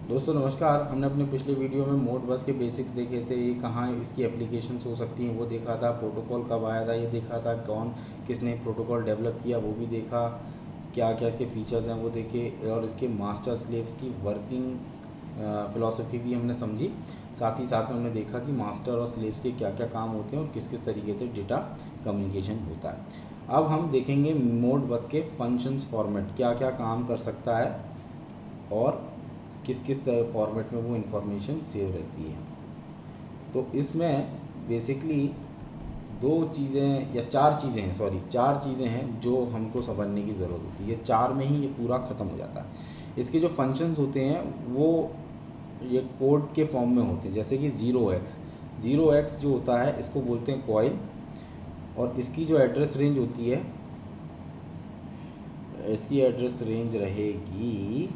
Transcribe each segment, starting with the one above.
दोस्तों नमस्कार। हमने अपने पिछले वीडियो में मोड बस के बेसिक्स देखे थे। ये कहाँ इसकी एप्लीकेशंस हो सकती हैं वो देखा था, प्रोटोकॉल कब आया था ये देखा था, कौन किसने प्रोटोकॉल डेवलप किया वो भी देखा, क्या क्या इसके फीचर्स हैं वो देखे, और इसके मास्टर स्लेव्स की वर्किंग फ़िलॉसफी भी हमने समझी। साथ ही साथ में हमने देखा कि मास्टर और स्लेव्स के क्या क्या काम होते हैं और किस किस तरीके से डेटा कम्युनिकेशन होता है। अब हम देखेंगे मोड बस के फंक्शंस फॉर्मेट क्या क्या काम कर सकता है और किस किस तरह फॉर्मेट में वो इन्फॉर्मेशन सेव रहती है। तो इसमें बेसिकली चार चीज़ें हैं जो हमको समझने की ज़रूरत होती है। चार में ही ये पूरा ख़त्म हो जाता है। इसके जो फंक्शंस होते हैं वो ये कोड के फॉर्म में होते हैं, जैसे कि 0x जो होता है इसको बोलते हैं कॉइल, और इसकी जो एड्रेस रेंज होती है, इसकी एड्रेस रेंज रहेगी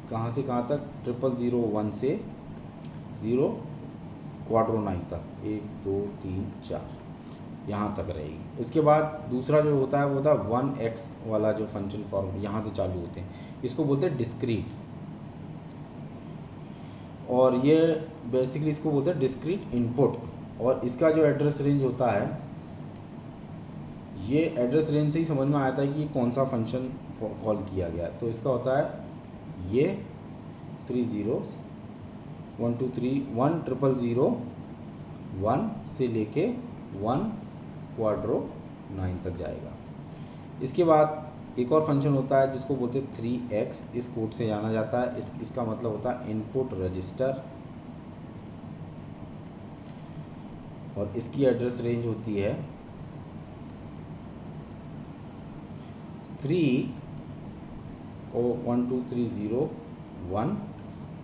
कहाँ से कहाँ तक, 0001 से 0 क्वाड्रो 9 तक, 1 2 3 4 यहाँ तक रहेगी। इसके बाद दूसरा जो होता है वो होता है 1x वाला जो फंक्शन फॉर्म यहाँ से चालू होते हैं, इसको बोलते हैं डिस्क्रीट। और ये बेसिकली इसको बोलते हैं डिस्क्रीट इनपुट। और इसका जो एड्रेस रेंज होता है, ये एड्रेस रेंज से ही समझ में आता है कि कौन सा फंक्शन कॉल किया गया। तो इसका होता है ये 3 zeros 1 2 3 1 0 0 1 से लेके 1 क्वाड्रो 9 तक जाएगा। इसके बाद एक और फंक्शन होता है जिसको बोलते हैं 3x, इस कोड से जाना जाता है। इसका मतलब होता है इनपुट रजिस्टर, और इसकी एड्रेस रेंज होती है 3 1 2 3 0 1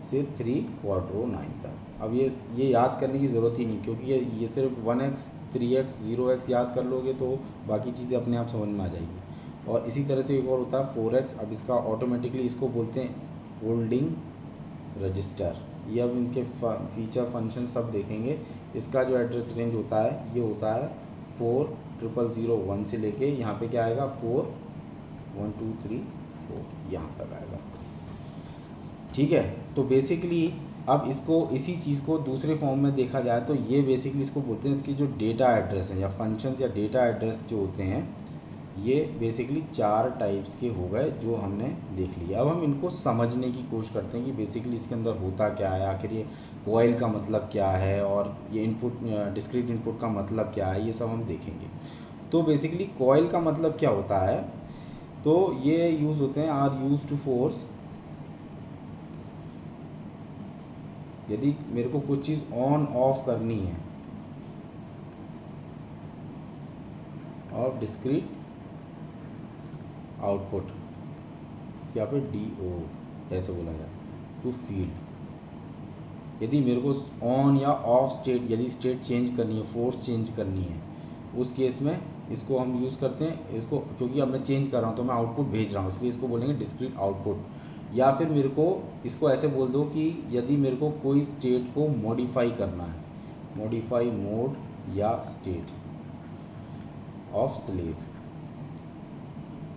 से 3 क्वाड्रो 9 तक। अब ये याद करने की ज़रूरत ही नहीं, क्योंकि ये सिर्फ 1x 3x 0x याद कर लोगे तो बाकी चीज़ें अपने आप समझ में आ जाएगी। और इसी तरह से एक और होता है 4x। अब इसका ऑटोमेटिकली इसको बोलते हैं होल्डिंग रजिस्टर। ये अब इनके फीचर फंक्शन सब देखेंगे। इसका जो एड्रेस रेंज होता है ये होता है 4 0001 से लेके यहाँ पे क्या आएगा 4 1 2 3 4 यहाँ तक आएगा। ठीक है, तो बेसिकली अब इसको इसी चीज़ को दूसरे फॉर्म में देखा जाए तो ये बेसिकली इसको बोलते हैं, इसकी जो डेटा एड्रेस है या फंक्शंस या डेटा एड्रेस जो होते हैं, ये बेसिकली 4 टाइप्स के हो गए जो हमने देख लिया। अब हम इनको समझने की कोशिश करते हैं कि बेसिकली इसके अंदर होता क्या है, आखिर ये कॉइल का मतलब क्या है और ये इनपुट डिस्क्रीट इनपुट का मतलब क्या है, ये सब हम देखेंगे। तो बेसिकली कॉइल का मतलब क्या होता है, तो ये यूज़ होते हैं आर यूज टू फोर्स, यदि मेरे को कुछ चीज़ ऑन ऑफ करनी है, ऑफ डिस्क्रीट आउटपुट, या फिर DO ऐसे बोला जाए, टू फीड। यदि मेरे को ऑन या ऑफ स्टेट, यदि स्टेट चेंज करनी है, फोर्स चेंज करनी है, उस केस में इसको हम यूज़ करते हैं। इसको क्योंकि अब मैं चेंज कर रहा हूँ तो मैं आउटपुट भेज रहा हूँ, इसलिए इसको बोलेंगे डिस्क्रीट आउटपुट। या फिर मेरे को इसको ऐसे बोल दो कि यदि मेरे को कोई स्टेट को मॉडिफाई करना है, मॉडिफाई मोड या स्टेट ऑफ स्लेव।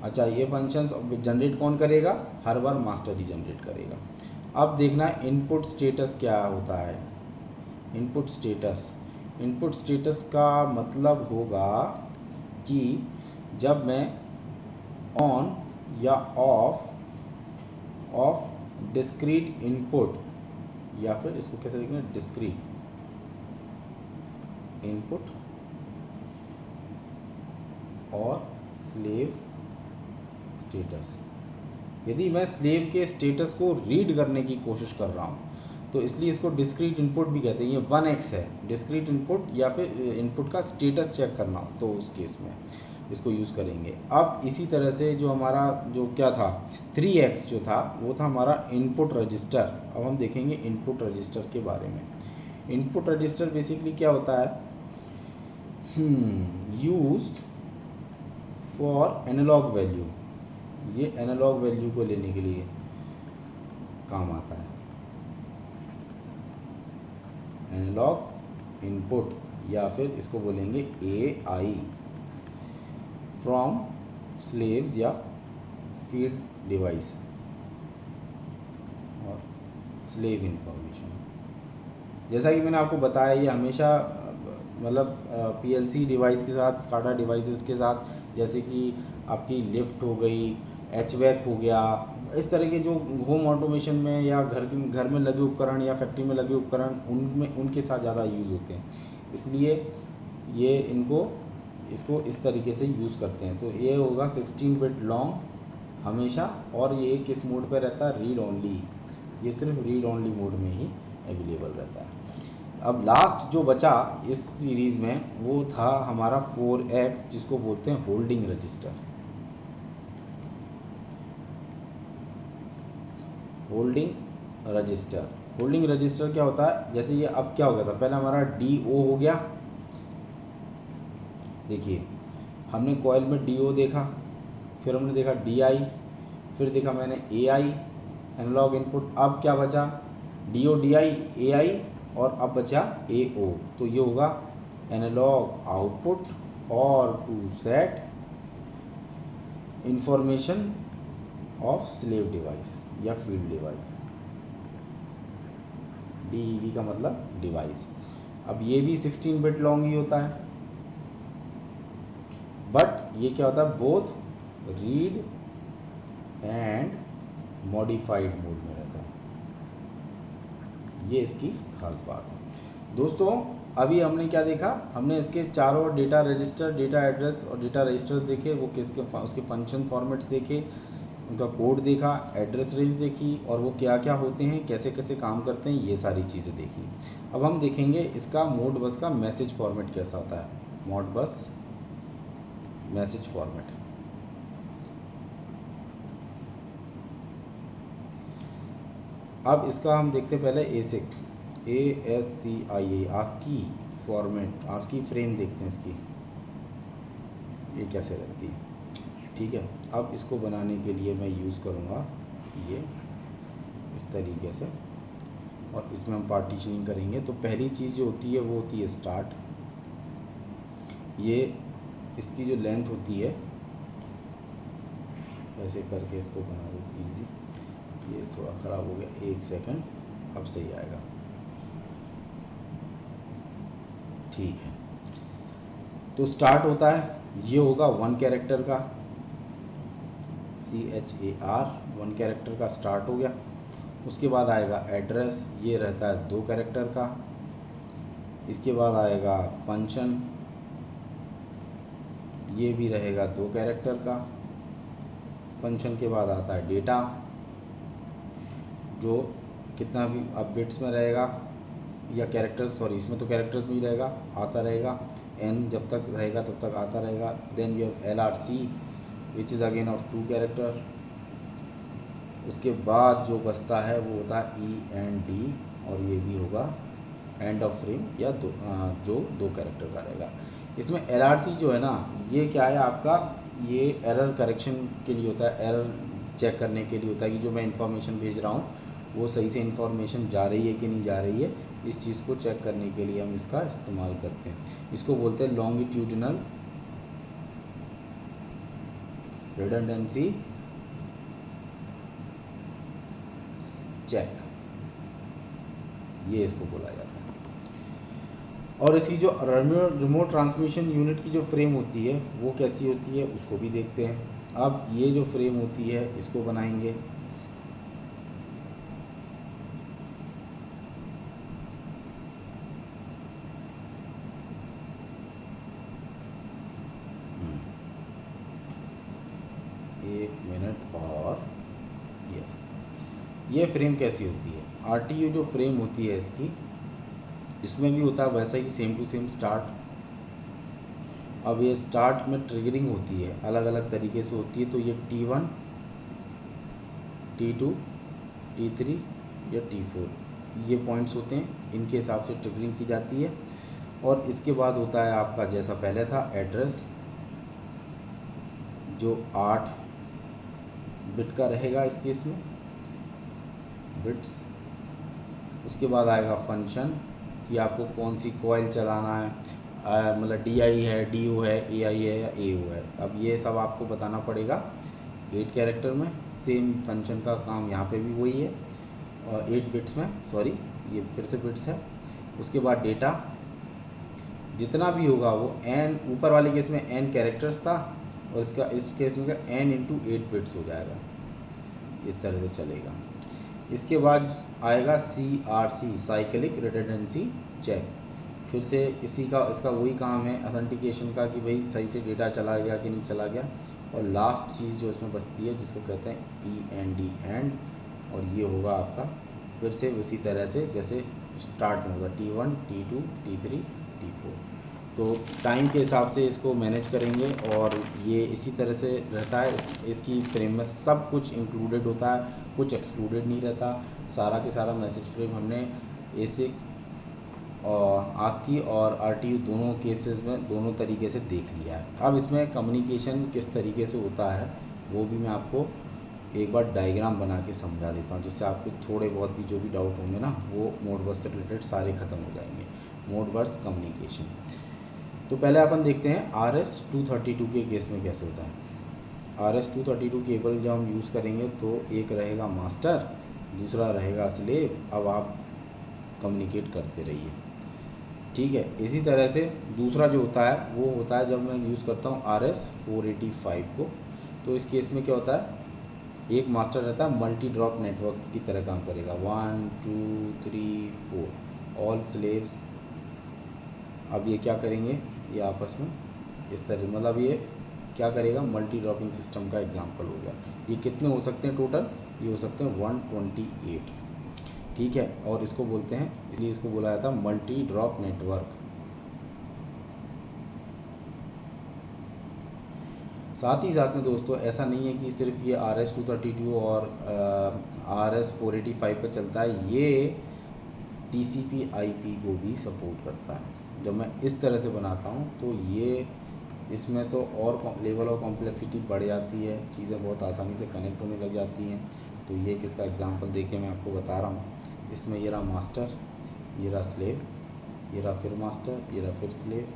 अच्छा, ये फंक्शंस जनरेट कौन करेगा, हर बार मास्टर ही जनरेट करेगा। अब देखना इनपुट स्टेटस क्या होता है। इनपुट स्टेटस का मतलब होगा कि जब मैं ऑन या ऑफ डिस्क्रीट इनपुट, या फिर इसको कैसे लिखेंगे, डिस्क्रीट इनपुट और स्लेव स्टेटस। यदि मैं स्लेव के स्टेटस को रीड करने की कोशिश कर रहा हूँ तो इसलिए इसको डिस्क्रीट इनपुट भी कहते हैं। ये 1x है डिस्क्रीट इनपुट, या फिर इनपुट का स्टेटस चेक करना हो तो उस केस में इसको यूज़ करेंगे। अब इसी तरह से जो हमारा जो क्या था 3x जो था वो था हमारा इनपुट रजिस्टर। अब हम देखेंगे इनपुट रजिस्टर के बारे में। इनपुट रजिस्टर बेसिकली क्या होता है, यूज्ड फॉर एनालॉग वैल्यू। ये एनालॉग वैल्यू को लेने के लिए काम आता है, एनालॉग इनपुट, या फिर इसको बोलेंगे AI फ्रॉम स्लेव्स या फील्ड डिवाइस और स्लेव इंफॉर्मेशन। जैसा कि मैंने आपको बताया, ये हमेशा मतलब पीएलसी डिवाइस के साथ, स्काडा डिवाइसेस के साथ, जैसे कि आपकी लिफ्ट हो गई, एचवैक हो गया, इस तरह के जो होम ऑटोमेशन में या घर में लगे उपकरण या फैक्ट्री में लगे उपकरण, उनमें उनके साथ ज़्यादा यूज़ होते हैं। इसलिए ये इसको इस तरीके से यूज़ करते हैं। तो ये होगा 16 बिट लॉन्ग हमेशा, और ये किस मोड पे रहता है, रीड ओनली। ये सिर्फ रीड ओनली मोड में ही अवेलेबल रहता है। अब लास्ट जो बचा इस सीरीज़ में वो था हमारा 4X, जिसको बोलते हैं होल्डिंग रजिस्टर। होल्डिंग रजिस्टर क्या होता है, जैसे ये अब क्या हो गया था, पहले हमारा DO हो गया। देखिए, हमने कॉइल में DO देखा, फिर हमने देखा DI, फिर देखा मैंने AI एनालॉग इनपुट। अब क्या बचा, DO DI AI, और अब बचा AO। तो ये होगा एनालॉग आउटपुट और to set information of slave device या फील्ड डिवाइस। DEV का मतलब डिवाइस। अब ये भी 16 बिट लॉन्ग ही होता है, बट ये क्या होता है, both read and modified mode में रहता है। ये इसकी खास बात है। दोस्तों, अभी हमने क्या देखा, हमने इसके चारों डेटा रजिस्टर, डेटा एड्रेस और डेटा रजिस्टर्स देखे, वो उसके फंक्शन फॉर्मेट्स देखे, उनका कोड देखा, एड्रेस रेंज देखी, और वो क्या क्या होते हैं, कैसे कैसे काम करते हैं, ये सारी चीज़ें देखी। अब हम देखेंगे इसका मोडबस का मैसेज फॉर्मेट कैसा होता है। Modbus message format. अब इसका हम देखते पहले ASCII ASCII format, ASCII frame देखते हैं इसकी, ये कैसे रहती है। ठीक है, अब इसको बनाने के लिए मैं यूज़ करूँगा ये इस तरीके से, और इसमें हम पार्टीशनिंग करेंगे। तो पहली चीज़ जो होती है वो होती है स्टार्ट। ये इसकी जो लेंथ होती है, ऐसे करके इसको बना दो इजी। ये थोड़ा ख़राब हो गया, 1 सेकंड, अब सही आएगा। ठीक है, तो स्टार्ट होता है, ये होगा 1 कैरेक्टर का, CHAR 1 कैरेक्टर का स्टार्ट हो गया। उसके बाद आएगा एड्रेस, ये रहता है 2 कैरेक्टर का। इसके बाद आएगा फंक्शन, ये भी रहेगा 2 कैरेक्टर का। फंक्शन के बाद आता है डेटा, जो कितना भी अब बिट्स में रहेगा या कैरेक्टर्स, सॉरी इसमें तो कैरेक्टर्स में ही रहेगा, आता रहेगा, n जब तक रहेगा तब तक आता रहेगा। Then your LRC which is again of 2 character. उसके बाद जो बचता है वो होता है END, और ये भी होगा एंड ऑफ फ्रेम, या जो 2 कैरेक्टर का रहेगा। इसमें LRC जो है ना, ये क्या है आपका, ये एरर करेक्शन के लिए होता है, एरर चेक करने के लिए होता है कि जो मैं इन्फॉर्मेशन भेज रहा हूँ वो सही से इन्फॉर्मेशन जा रही है कि नहीं जा रही है। इस चीज़ को चेक करने के लिए हम इसका इस्तेमाल करते हैं। इसको बोलते हैं लॉन्गिट्यूडिनल रिडंडेंसी चेक, ये इसको बोला जाता है। और इसकी जो रिमोट ट्रांसमिशन यूनिट की जो फ्रेम होती है वो कैसी होती है, उसको भी देखते हैं। अब ये जो फ्रेम होती है इसको बनाएंगे। एक मिनट और, यस, ये फ्रेम कैसी होती है, RTU जो फ्रेम होती है इसकी, इसमें भी होता है वैसा ही सेम टू सेम स्टार्ट। अब ये स्टार्ट में ट्रिगरिंग होती है, अलग अलग तरीके से होती है। तो ये T1, T2, T3 या T4 ये पॉइंट्स होते हैं, इनके हिसाब से ट्रिगरिंग की जाती है। और इसके बाद होता है आपका जैसा पहले था एड्रेस, जो 8 बिट का रहेगा इस केस में, बिट्स। उसके बाद आएगा फंक्शन कि आपको कौन सी कॉइल चलाना है, मतलब DI है, DO है, AI है या AO है। अब ये सब आपको बताना पड़ेगा 8 कैरेक्टर में। सेम फंक्शन का काम यहाँ पे भी वही है। 8 बिट्स में, सॉरी ये फिर से बिट्स है। उसके बाद डेटा जितना भी होगा वो n, ऊपर वाले केस में n कैरेक्टर्स था और इसका इस केस में n इंटू 8 बिट्स हो जाएगा, इस तरह से चलेगा। इसके बाद आएगा CRC साइक्लिक रिडंडेंसी चेक। फिर से इसका वही काम है ऑथेंटिकेशन का कि भाई सही से डेटा चला गया कि नहीं चला गया। और लास्ट चीज़ जो इसमें बचती है जिसको कहते हैं END, और ये होगा आपका फिर से उसी तरह से जैसे स्टार्ट में होगा T1 T2 T3 T4। तो टाइम के हिसाब से इसको मैनेज करेंगे और ये इसी तरह से रहता है। इसकी फ्रेम में सब कुछ इंक्लूडेड होता है, कुछ एक्सक्लूडेड नहीं रहता। सारा के सारा मैसेज फ्रेम हमने एसिक और ASCII और RTU दोनों केसेस में दोनों तरीके से देख लिया है। अब इसमें कम्युनिकेशन किस तरीके से होता है वो भी मैं आपको एक बार डायग्राम बना के समझा देता हूँ, जिससे आपको थोड़े बहुत भी जो भी डाउट होंगे ना वो मोडबस से रिलेटेड सारे ख़त्म हो जाएंगे। मोडबस कम्युनिकेशन तो पहले अपन देखते हैं RS-232 के केस में कैसे होता है। RS-232 केबल जब हम यूज़ करेंगे तो एक रहेगा मास्टर, दूसरा रहेगा स्लेव। अब आप कम्युनिकेट करते रहिए, ठीक है। इसी तरह से दूसरा जो होता है वो होता है जब मैं यूज़ करता हूँ RS-485 को। तो इस केस में क्या होता है, एक मास्टर रहता है, मल्टी ड्रॉप नेटवर्क की तरह काम करेगा। 1 2 3 4 ऑल स्लेव्स। अब ये क्या करेंगे, ये आपस में इस तरह, मतलब ये क्या करेगा, मल्टी ड्रॉपिंग सिस्टम का एग्जांपल हो गया। ये कितने हो सकते हैं टोटल, ये हो सकते हैं 128, ठीक है। और इसको बोलते हैं, इसलिए इसको बोला जाता है मल्टी ड्रॉप नेटवर्क। साथ ही साथ में दोस्तों ऐसा नहीं है कि सिर्फ ये RS-232 और RS-485 पे चलता है, ये TCP/IP को भी सपोर्ट करता है। जब मैं इस तरह से बनाता हूँ तो ये इसमें तो और लेवल ऑफ कॉम्प्लेक्सिटी बढ़ जाती है, चीज़ें बहुत आसानी से कनेक्ट होने लग जाती हैं। तो ये किसका एग्जांपल देके मैं आपको बता रहा हूँ। इसमें ये रहा मास्टर, ये रहा स्लेव, ये रहा फिर मास्टर, ये रहा फिर स्लेव,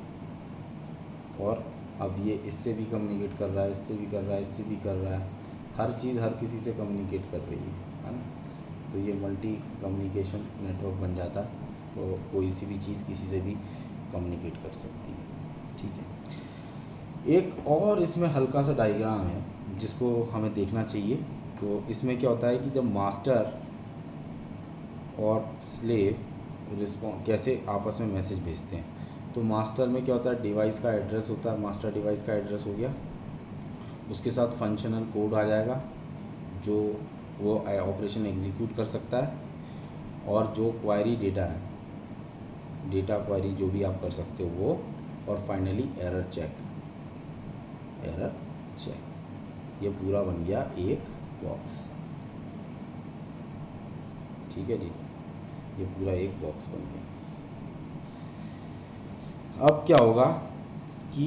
और अब ये इससे भी कम्युनिकेट कर रहा है, इससे भी कर रहा है, इससे भी कर रहा है। हर चीज़ हर किसी से कम्युनिकेट कर रही है ना। तो ये मल्टी कम्युनिकेशन नेटवर्क बन जाता है। तो कोई सी भी चीज़ किसी से भी कम्युनिकेट कर सकती है, ठीक है। एक और इसमें हल्का सा डायग्राम है जिसको हमें देखना चाहिए। तो इसमें क्या होता है कि जब मास्टर और स्लेव कैसे आपस में मैसेज भेजते हैं। तो मास्टर में क्या होता है, डिवाइस का एड्रेस होता है, मास्टर डिवाइस का एड्रेस हो गया, उसके साथ फंक्शनल कोड आ जाएगा जो वो ऑपरेशन एग्जीक्यूट कर सकता है, और जो क्वायरी डेटा है, डेटा क्वायरी जो भी आप कर सकते हो वो, और फाइनली एरर चेक। ये पूरा बन गया एक बॉक्स, ठीक है जी, ये पूरा एक बॉक्स बन गया। अब क्या होगा कि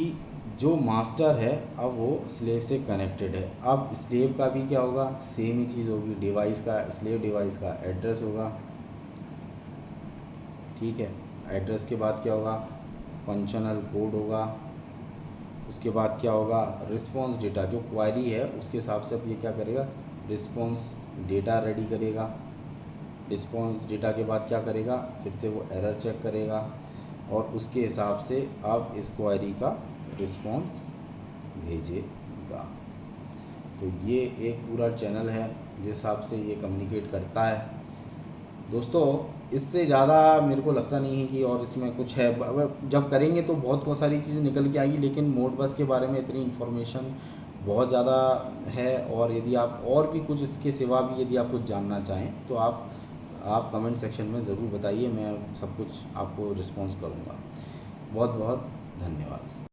जो मास्टर है अब वो स्लेव से कनेक्टेड है। अब स्लेव का भी क्या होगा, सेम ही चीज़ होगी, डिवाइस का, स्लेव डिवाइस का एड्रेस होगा, ठीक है। एड्रेस के बाद क्या होगा, फंक्शनल कोड होगा। उसके बाद क्या होगा, रिस्पॉन्स डेटा, जो क्वायरी है उसके हिसाब से अब ये क्या करेगा, रिस्पॉन्स डेटा रेडी करेगा। रिस्पॉन्स डेटा के बाद क्या करेगा, फिर से वो एरर चेक करेगा, और उसके हिसाब से अब इस क्वायरी का रिस्पॉन्स भेजेगा। तो ये एक पूरा चैनल है जिस हिसाब से ये कम्युनिकेट करता है। दोस्तों इससे ज़्यादा मेरे को लगता नहीं है कि और इसमें कुछ है। जब करेंगे तो बहुत सारी चीज़ें निकल के आएगी, लेकिन मोडबस के बारे में इतनी इन्फॉर्मेशन बहुत ज़्यादा है। और यदि आप और भी कुछ इसके सिवा भी यदि आप कुछ जानना चाहें तो आप कमेंट सेक्शन में ज़रूर बताइए, मैं सब कुछ आपको रिस्पॉन्स करूँगा। बहुत बहुत धन्यवाद।